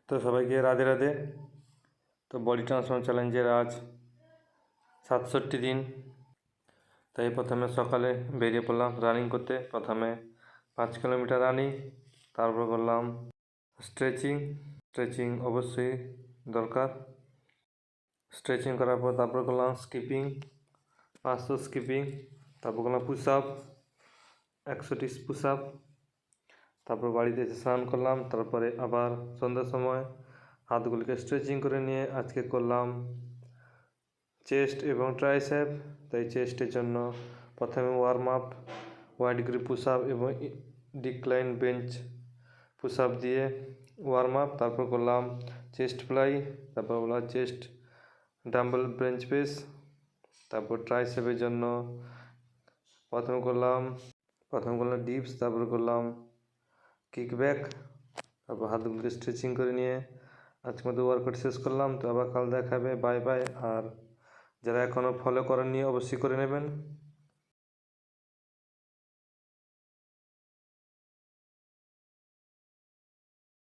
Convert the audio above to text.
তো সবাইকে রাধে রাধে। তো বডি ট্রান্সফর্ম চ্যালেঞ্জের আজ 67 দিন। তাই প্রথমে সকালে বেরিয়ে পড়লাম রানিং করতে। প্রথমে 5 কিলোমিটার রানিং, তারপর করলাম স্ট্রেচিং অবশ্যই দরকার। স্ট্রেচিং করার পর তারপর করলাম স্কিপিং, 500 স্কিপিং, তারপর করলাম পুশ আপ 100টি পুশ আপ। তারপর বাড়িতে এসে স্নান করলাম। তারপরে আবার সন্ধ্যার সময় হাতগুলিকে স্ট্রেচিং করে নিয়ে আজকে করলাম চেস্ট এবং ট্রাইসেপ। তাই চেস্টের জন্য প্রথমে warm up, wide grip push up এবং ডিক্লাইন বেঞ্চ পুশ আপ দিয়ে ওয়ার্ম আপ। তারপর করলাম চেস্ট ফ্লাই, তারপর করলাম চেস্ট ডাম্বেল বেঞ্চ প্রেস। তারপর ট্রাইসেপের জন্য প্রথমে করলাম ডিপস, তারপর করলাম কিকব্যাক। তারপর হাতগুলোকে স্ট্রেচিং করে নিয়ে আজকের মতো ওয়ার্কআউট শেষ করলাম। তো আবার কাল দেখাবে, বাই বাই। আর যারা এখনও ফলো করেননি অবশ্যই করে নেবেন।